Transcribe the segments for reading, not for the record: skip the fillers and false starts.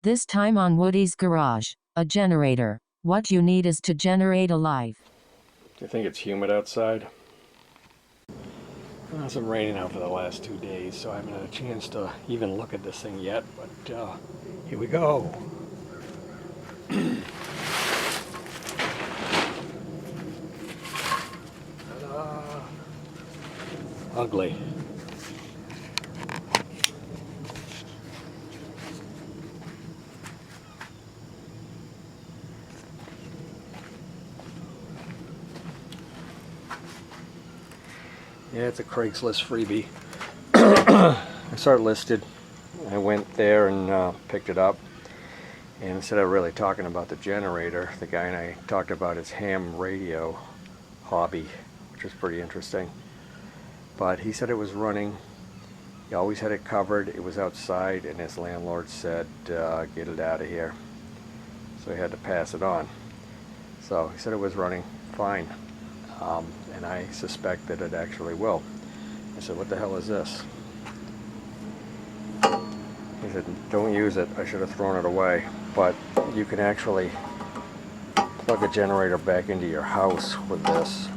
This time on Woody's Garage, a generator. What you need is to generate a life. Do you think it's humid outside? It's been raining out for the last 2 days, so I haven't had a chance to even look at this thing yet, but here we go. Ta-da! Ugly. Yeah, it's a Craigslist freebie. I saw it listed. I went there and picked it up. And instead of really talking about the generator, the guy and I talked about his ham radio hobby, which is pretty interesting. But he said it was running. He always had it covered. It was outside, and his landlord said, get it out of here. So he had to pass it on. So he said it was running fine. And I suspect that it actually will. I said, what the hell is this? He said, don't use it. I should have thrown it away. But you can actually plug a generator back into your house with this,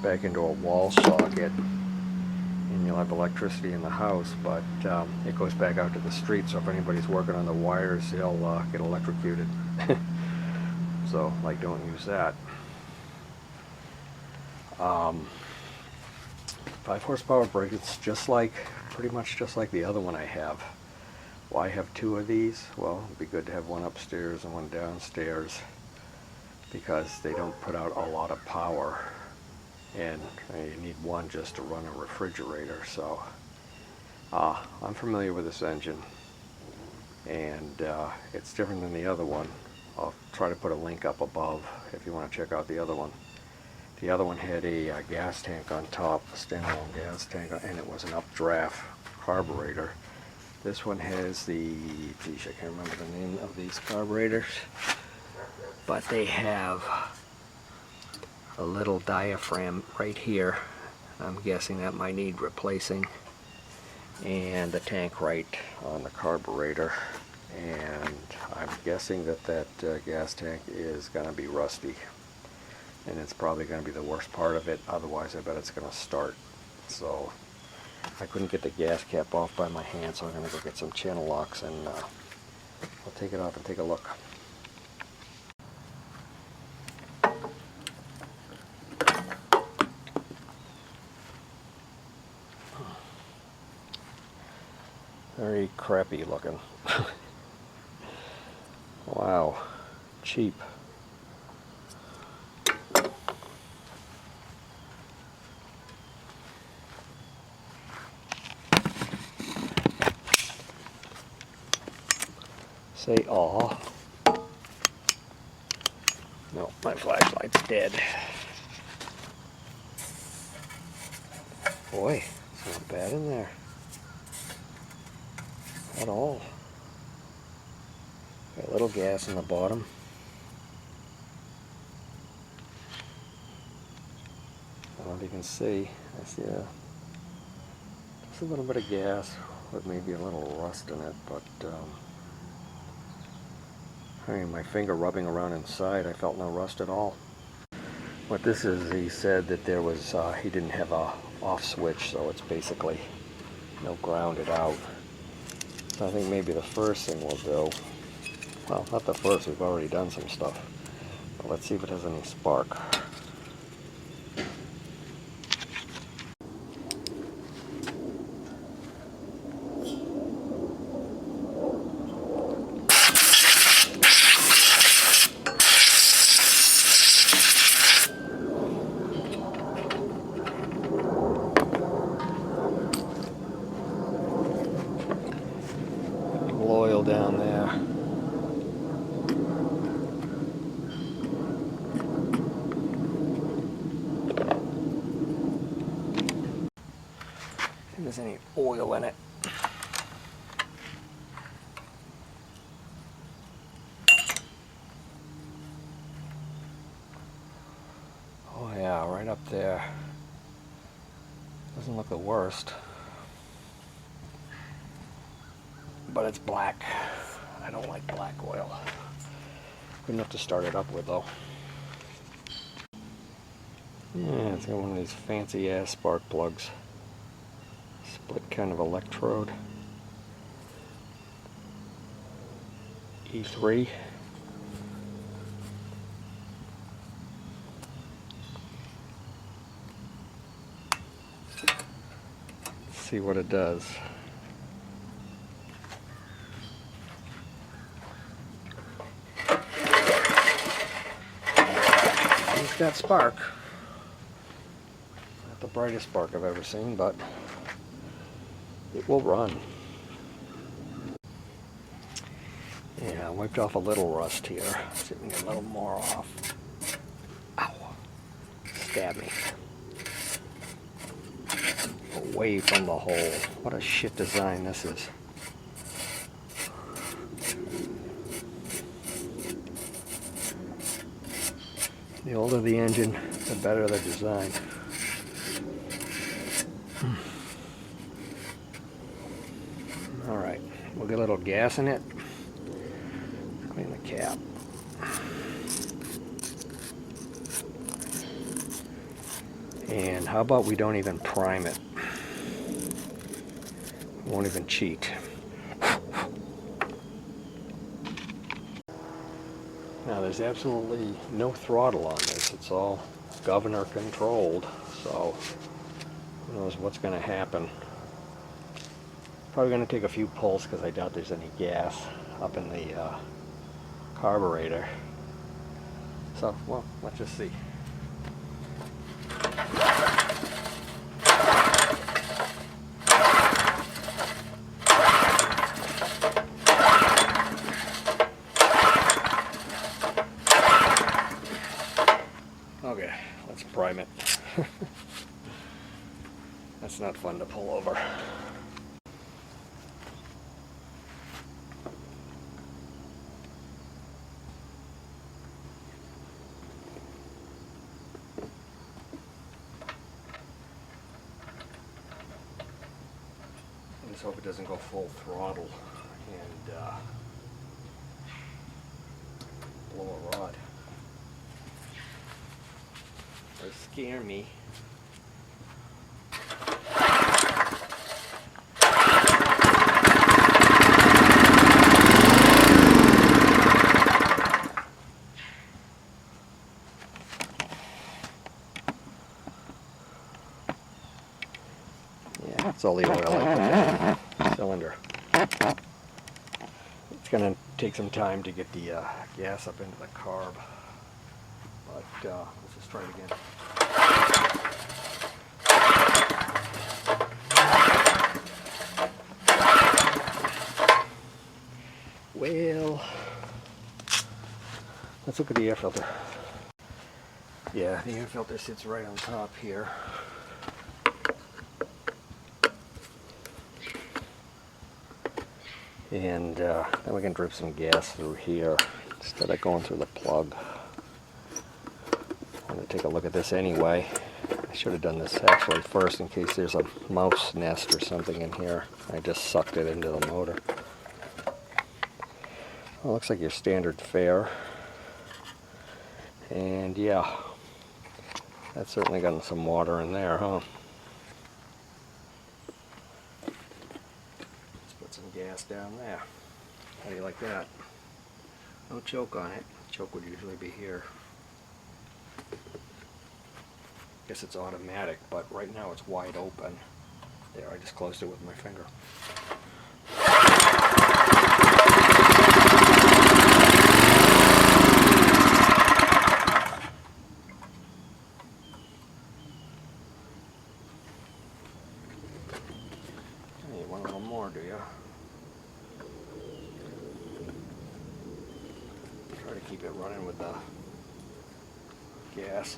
back into a wall socket, and you'll have electricity in the house, but it goes back out to the street, so if anybody's working on the wires, they'll get electrocuted. So, like, don't use that. 5 horsepower brake. It's just like, pretty much just like the other one I have. Why have 2 of these? Well, it'd be good to have one upstairs and one downstairs, because they don't put out a lot of power, and you need one just to run a refrigerator. So I'm familiar with this engine, and it's different than the other one. I'll try to put a link up above if you want to check out the other one. The other one had a gas tank on top, a standalone gas tank, and it was an updraft carburetor. This one has the, geez, I can't remember the name of these carburetors, but they have a little diaphragm right here. I'm guessing that might need replacing, and the tank right on the carburetor. And I'm guessing that that gas tank is going to be rusty. And it's probably going to be the worst part of it. Otherwise, I bet it's going to start. So I couldn't get the gas cap off by my hand, so I'm going to go get some channel locks, and I'll take it off and take a look. Very crappy looking. Wow, cheap. Say aw. No, my flashlight's dead. Boy, it's not bad in there at all. Got a little gas in the bottom. I don't know if you can see. I see just a little bit of gas with maybe a little rust in it, but I mean, my finger rubbing around inside, I felt no rust at all. What this is, he said that there was, he didn't have a off switch, so it's basically, grounded out. So I think maybe the first thing we'll do, well, not the first, we've already done some stuff, but let's see if it has any spark. Oil down there. If there's any oil in it. Oh yeah, right up there. Doesn't look the worst, but it's black. I don't like black oil. Good enough to start it up with though. Yeah, it's got one of these fancy ass spark plugs. Split kind of electrode. E3. Let's see what it does. It's got spark. Not the brightest spark I've ever seen, but it will run. Yeah, I wiped off a little rust here. See if we can get a little more off. Ow. Stab me. Away from the hole. What a shit design this is. The older the engine, the better the design. Alright, we'll get a little gas in it. Clean the cap. And how about we don't even prime it? We won't even cheat. Now there's absolutely no throttle on this. It's all governor controlled. So who knows what's going to happen. Probably going to take a few pulls because I doubt there's any gas up in the carburetor. So, well, let's just see. Okay, let's prime it. That's not fun to pull over. I just hope it doesn't go full throttle and blow a rod. Or scare me. Yeah, that's all the oil I put in the cylinder. It's going to take some time to get the gas up into the carb. But let's just try it again. Well, let's look at the air filter. Yeah, the air filter sits right on top here. And then we can drip some gas through here instead of going through the plug. I'm going to take a look at this anyway. I should have done this actually first in case there's a mouse nest or something in here. I just sucked it into the motor. Well, looks like your standard fare. And yeah, that's certainly got some water in there, huh? Let's put some gas down there. How do you like that? No choke on it. Choke would usually be here. Guess it's automatic, but right now it's wide open. There, I just closed it with my finger. Hey, you want a little more, do you? Try to keep it running with the gas.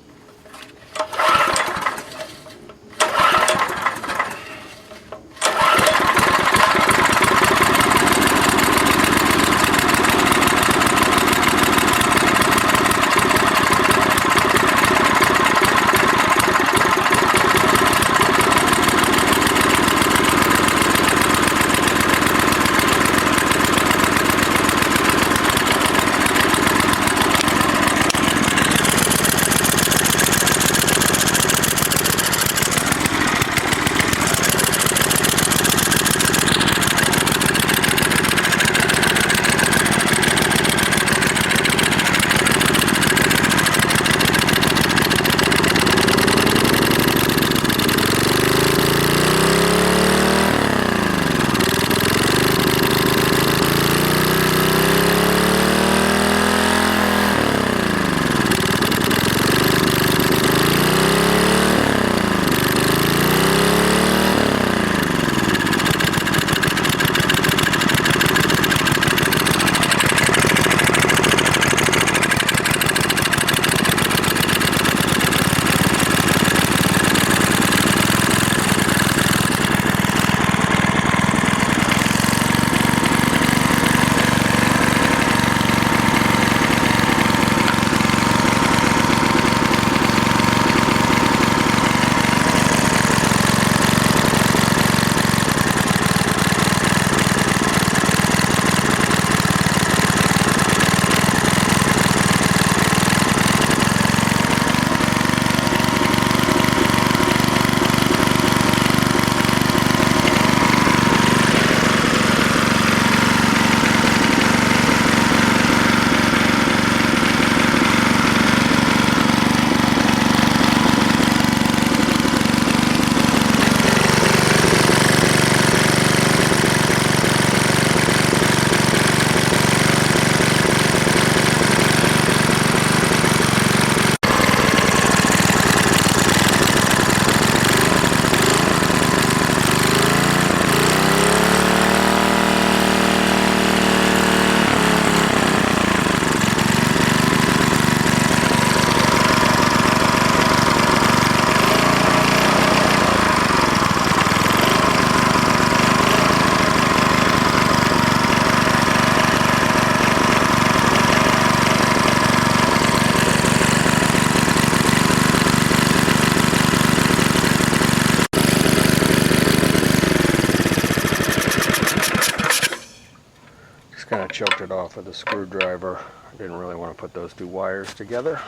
the screwdriver. I didn't really want to put those two wires together.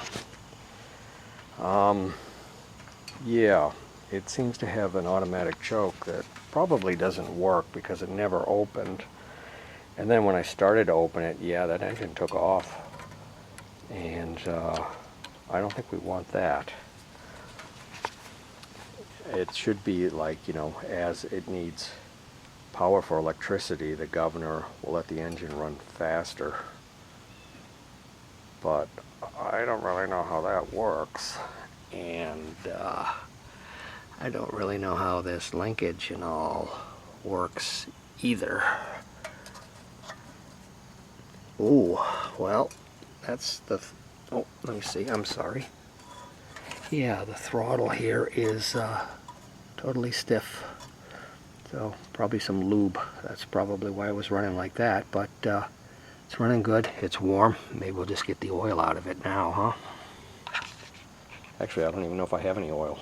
Yeah, it seems to have an automatic choke that probably doesn't work because it never opened. And then when I started to open it, yeah, that engine took off. And I don't think we want that. It should be like, you know, as it needs power for electricity, the governor will let the engine run faster. But I don't really know how that works. And I don't really know how this linkage and all works either. Ooh, well, that's the... oh, let me see, I'm sorry. Yeah, the throttle here is totally stiff. So probably some lube. That's probably why it was running like that. But it's running good. It's warm. Maybe we'll just get the oil out of it now, huh? Actually, I don't even know if I have any oil.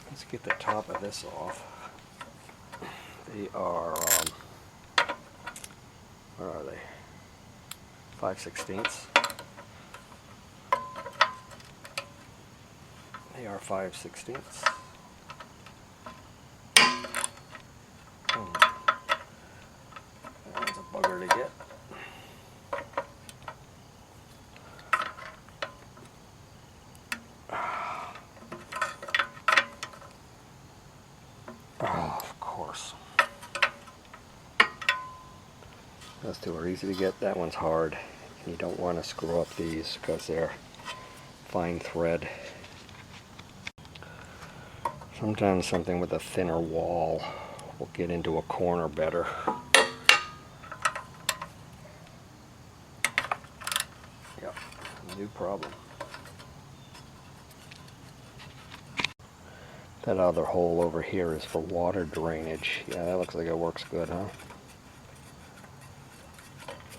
Let's get the top of this off. They are, what are they? 5/16. They are 5/16. That one's a bugger to get. Oh, of course. Those two are easy to get. That one's hard. And you don't want to screw up these because they're fine thread. Sometimes something with a thinner wall will get into a corner better. Yep, new problem. That other hole over here is for water drainage. Yeah, that looks like it works good, huh?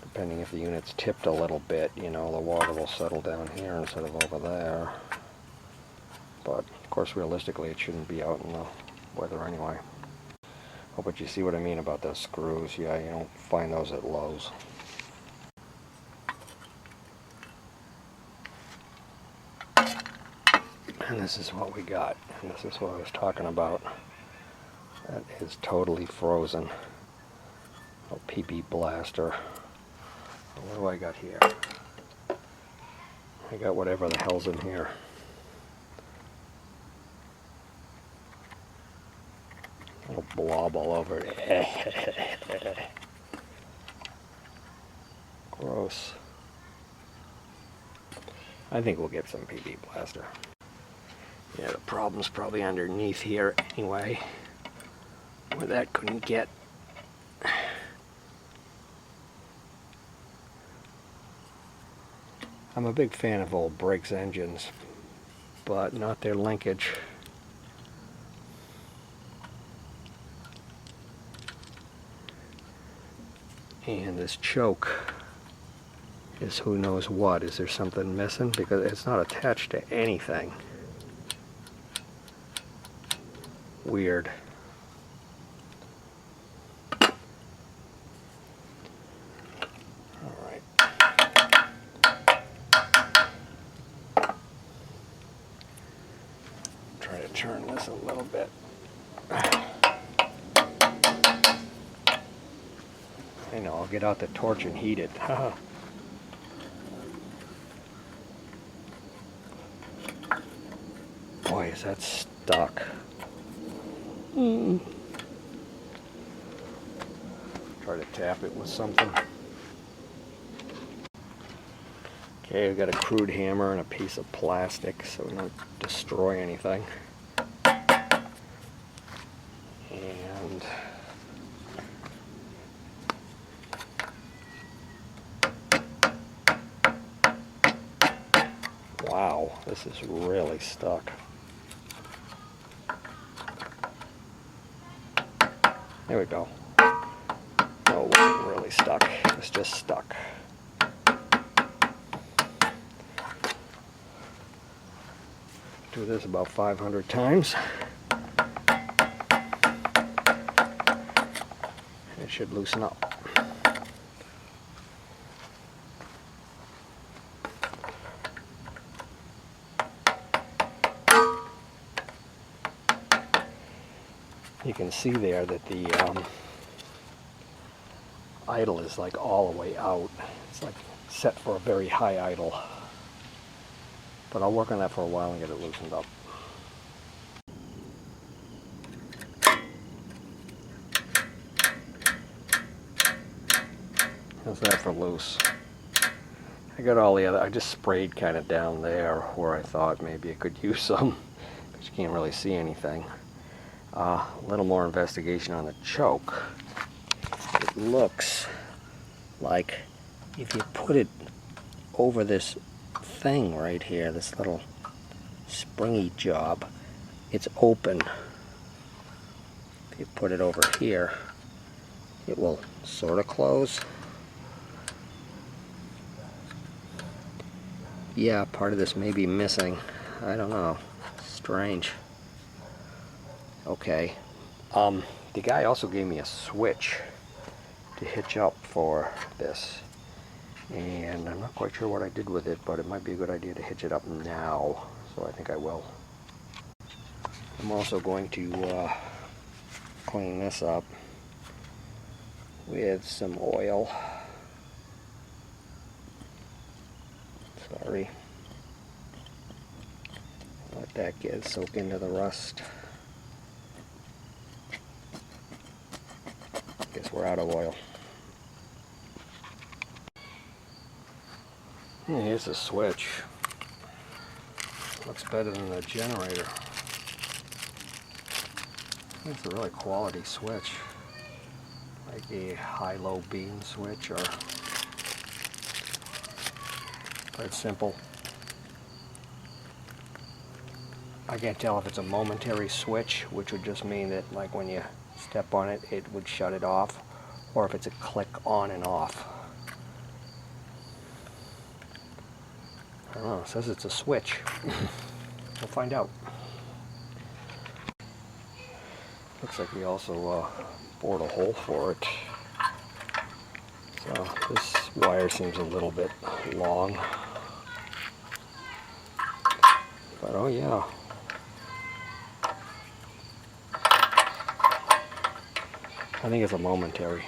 Depending if the unit's tipped a little bit, you know, the water will settle down here instead of over there. But, of course, realistically, it shouldn't be out in the weather anyway. Oh, but you see what I mean about those screws. Yeah, you don't find those at Lowe's. And this is what we got. And this is what I was talking about. That is totally frozen. Oh, PB blaster. What do I got here? I got whatever the hell's in here. Little blob all over it. Gross. I think we'll get some PB blaster. Yeah, the problem's probably underneath here anyway, where that couldn't get. I'm a big fan of old Briggs engines, but not their linkage. And this choke is who knows what. Is there something missing? Because it's not attached to anything. Weird. Alright. Try to turn this a little bit. I know, I'll get out the torch and heat it. Boy, is that stuck. Try to tap it with something. Okay, we've got a crude hammer and a piece of plastic so we don't destroy anything. And wow, this is really stuck. There we go. No, it wasn't really stuck. It was just stuck. Do this about 500 times. It should loosen up. You can see there that the idle is like all the way out. It's like set for a very high idle. But I'll work on that for a while and get it loosened up. How's that for loose? I got all the other, I just sprayed kind of down there where I thought maybe it could use some, but you can't really see anything. A little more investigation on the choke. It looks like if you put it over this thing right here, this little springy job, it's open. If you put it over here, it will sort of close. Yeah, part of this may be missing. I don't know. Strange. Okay. The guy also gave me a switch to hitch up for this. And I'm not quite sure what I did with it, but it might be a good idea to hitch it up now. So I think I will. I'm also going to clean this up with some oil. Sorry. Let that get soak into the rust. Guess we're out of oil. Here's the switch. Looks better than the generator. It's a really quality switch. Like a high-low beam switch, or quite simple. I can't tell if it's a momentary switch, which would just mean that like when you step on it, it would shut it off, or if it's a click on and off. I don't know, it says it's a switch. We'll find out. Looks like we also bored a hole for it. So this wire seems a little bit long. But oh yeah. I think it's a momentary.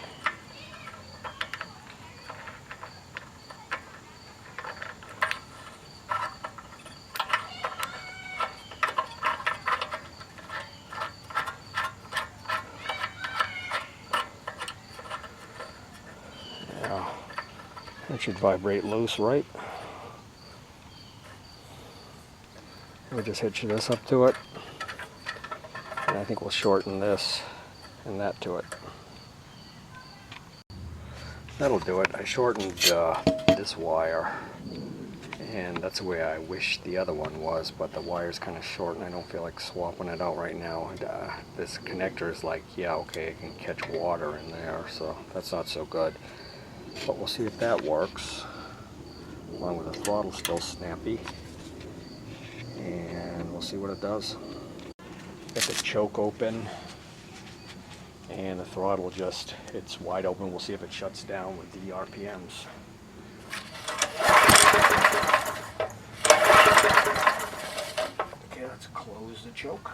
Yeah, that should vibrate loose, right? We'll just hitch this up to it. And I think we'll shorten this and that to it. That'll do it. I shortened this wire, and that's the way I wish the other one was, but the wire's kind of short and I don't feel like swapping it out right now. And, this connector is like, yeah, okay, it can catch water in there, so that's not so good. But we'll see if that works, along with the throttle still snappy, and we'll see what it does. Got the choke open, and the throttle just, it's wide open. We'll see if it shuts down with the RPMs. Okay, let's close the choke.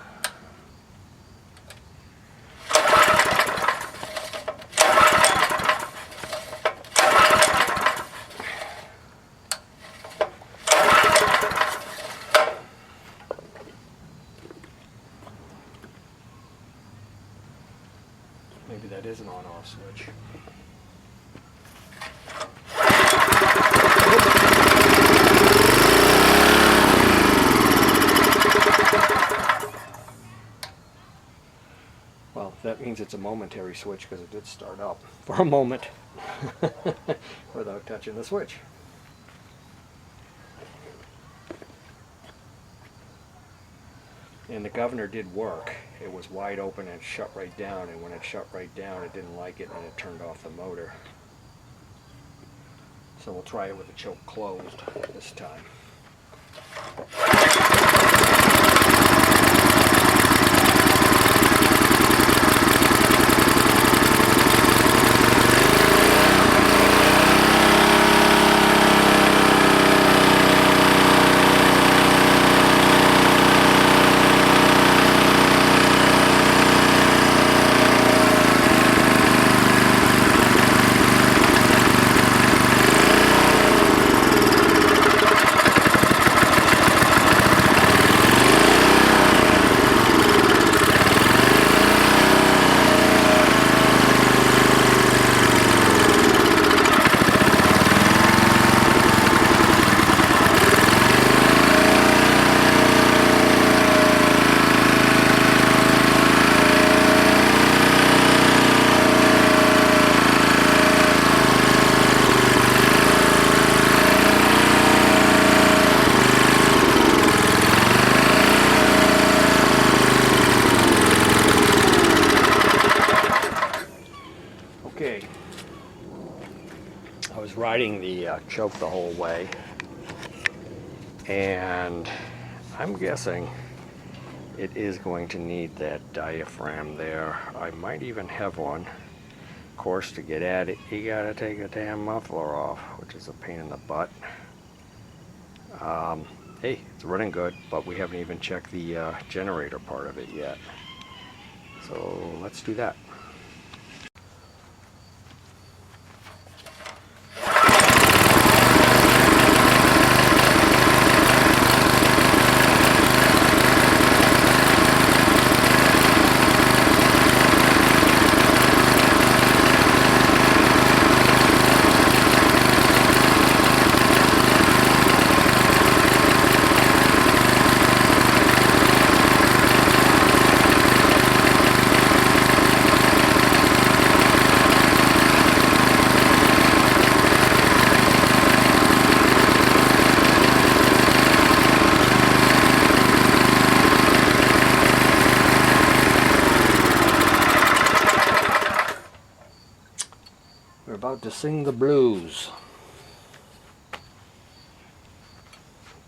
Maybe that is an on-off switch. Well, that means it's a momentary switch because it did start up for a moment without touching the switch. And the governor did work. It was wide open and it shut right down, and when it shut right down it didn't like it and it turned off the motor. So we'll try it with the choke closed this time. I was riding the choke the whole way, and I'm guessing it is going to need that diaphragm there. I might even have one. Of course, to get at it, you gotta take the damn muffler off, which is a pain in the butt. Hey, it's running good, but we haven't even checked the generator part of it yet. So let's do that. We're about to sing the blues.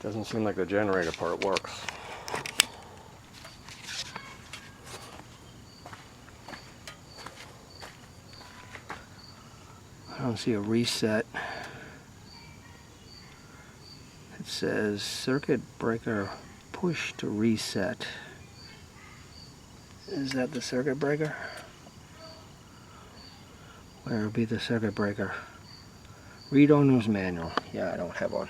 Doesn't seem like the generator part works. I don't see a reset. It says circuit breaker push to reset. Is that the circuit breaker? Where would be the circuit breaker? Read owner's manual. Yeah, I don't have one.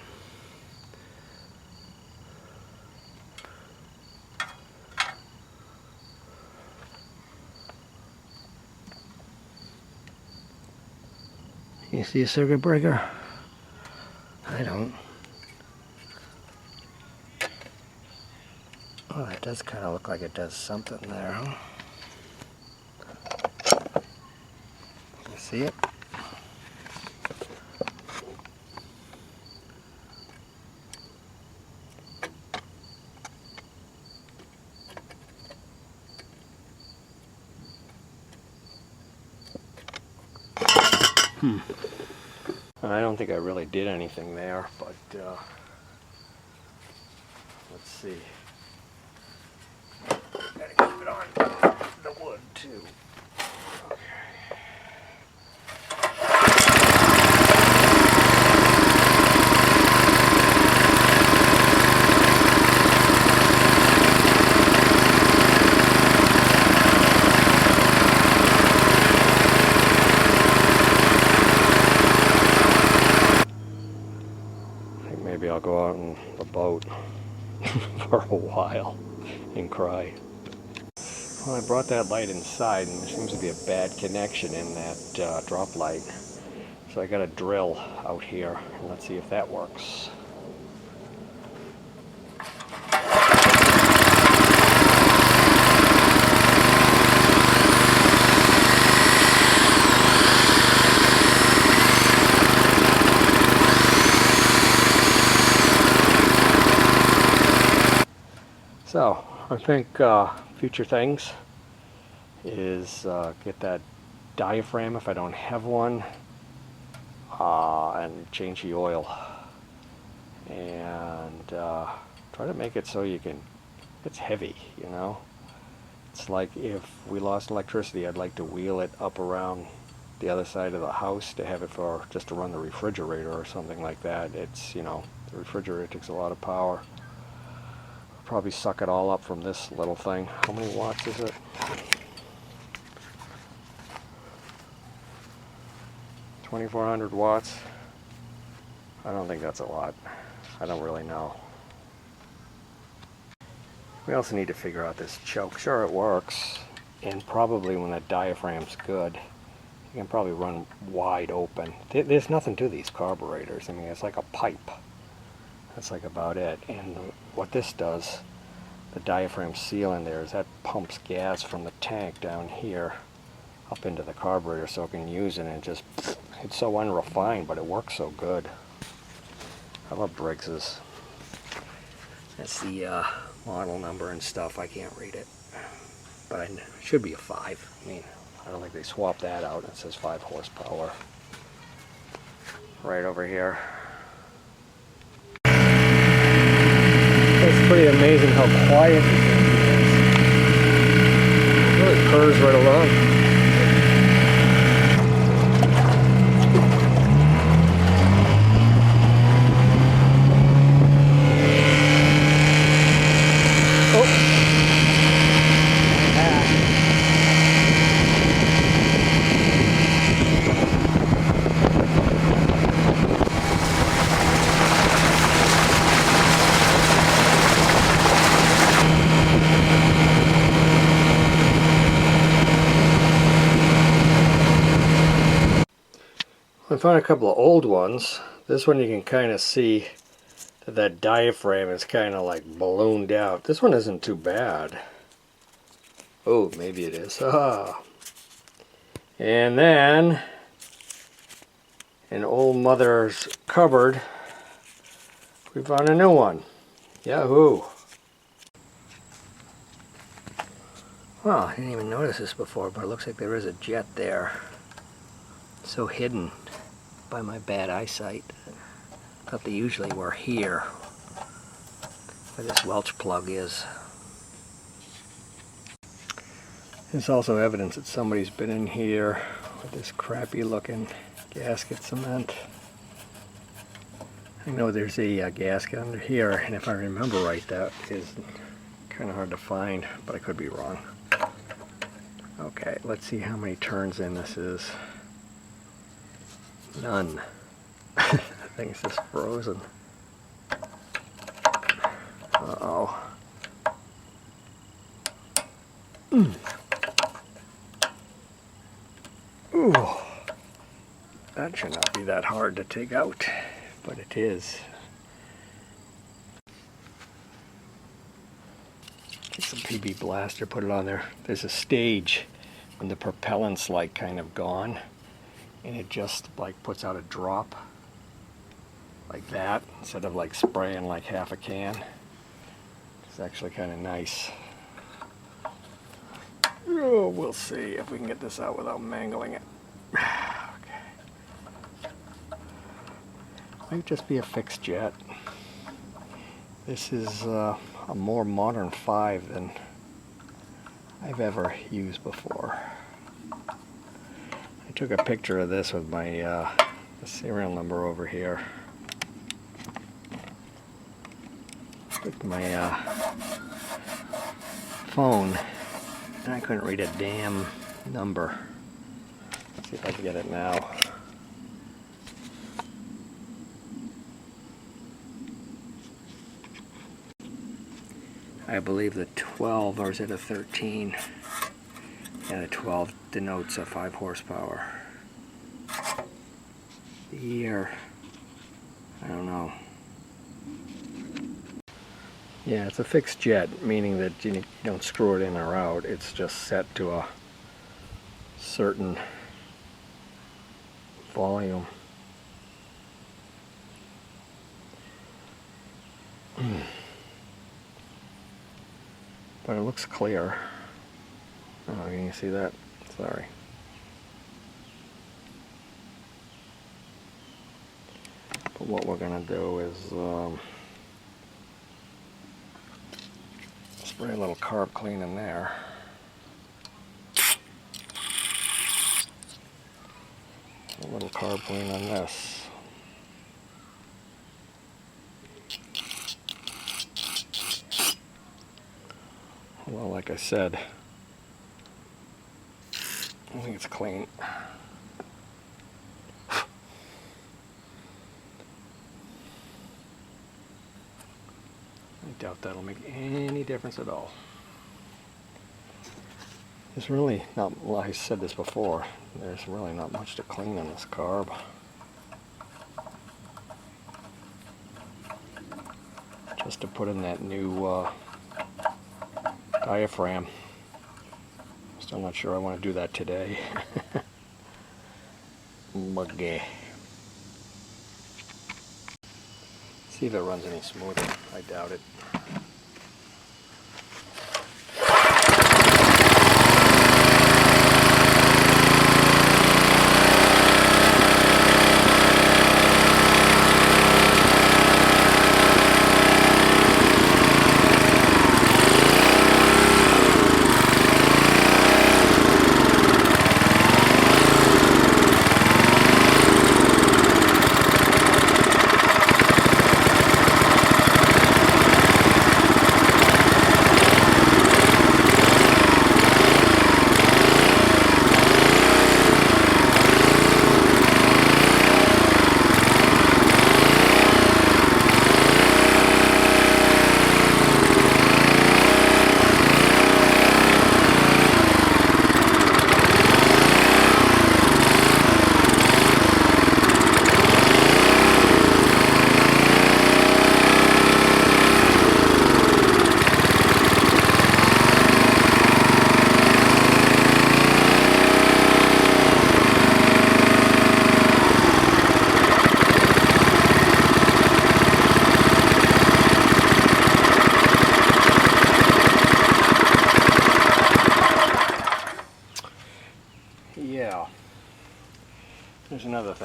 You see a circuit breaker? I don't. Oh, it does kind of look like it does something there, huh? You see it? I don't think I really did anything there, but let's see. Gotta keep it on the wood too. Okay. Maybe I'll go out on the boat for a while and cry. Well, I brought that light inside and there seems to be a bad connection in that drop light. So I got a drill out here and let's see if that works. So, I think future things is get that diaphragm if I don't have one, and change the oil, and try to make it so you can, it's heavy, you know. It's like if we lost electricity, I'd like to wheel it up around the other side of the house to have it for, just to run the refrigerator or something like that. It's, you know, the refrigerator takes a lot of power. Probably suck it all up from this little thing. How many watts is it? 2400 watts. I don't think that's a lot. I don't really know. We also need to figure out this choke. Sure, it works, and probably when the diaphragm's good, you can probably run wide open. There's nothing to these carburetors. I mean, it's like a pipe. That's like about it. And what this does, the diaphragm seal in there, is that pumps gas from the tank down here up into the carburetor so it can use it, and just, it's so unrefined, but it works so good. I love Briggs's. That's the model number and stuff. I can't read it, but it should be a 5. I mean, I don't think they swapped that out. It says 5 horsepower. right over here. It's pretty amazing how quiet this engine is. It really purrs right along. I found a couple of old ones. This one you can kind of see that diaphragm is kind of like ballooned out. This one isn't too bad. Oh, maybe it is. Ah. And then in old mother's cupboard, we found a new one. Yahoo! Well, I didn't even notice this before, but it looks like there is a jet there. So hidden by my bad eyesight. I thought they usually were here, where this Welch plug is. There's also evidence that somebody's been in here with this crappy looking gasket cement. I know there's a gasket under here, and if I remember right, that is kind of hard to find, but I could be wrong. Okay, let's see how many turns in this is. None. I think it's just frozen. Uh-oh. Ooh. That should not be that hard to take out, but it is. Take some PB Blaster, put it on there. There's a stage when the propellant's like kind of gone, and it just like puts out a drop like that instead of like spraying like half a can. It's actually kind of nice. Oh, we'll see if we can get this out without mangling it. Okay. Might just be a fixed jet. This is a more modern 5 than I've ever used before. I took a picture of this with my serial number over here. With my phone, and I couldn't read a damn number. Let's see if I can get it now. I believe the 12, or is it a 13? Yeah, the 12 denotes a 5 horsepower. The year, I don't know. Yeah, it's a fixed jet, meaning that you don't screw it in or out. It's just set to a certain volume. But it looks clear. Oh, can you see that? Sorry. But what we're gonna do is spray a little carb clean in there. A little carb clean on this. Well, like I said, I think it's clean. I doubt that'll make any difference at all. There's really not, well, I said this before, there's really not much to clean in this carb. Just to put in that new diaphragm. Still not sure I want to do that today. Muggy. See if it runs any smoother. I doubt it.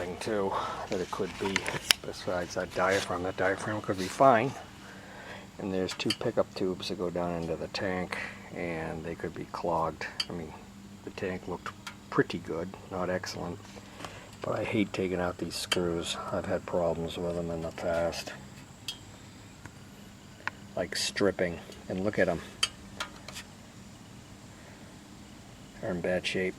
thing too that it could be, besides that diaphragm. That diaphragm could be fine. And there's 2 pickup tubes that go down into the tank, and they could be clogged. I mean, the tank looked pretty good, not excellent, but I hate taking out these screws. I've had problems with them in the past, like stripping. And look at them, they're in bad shape.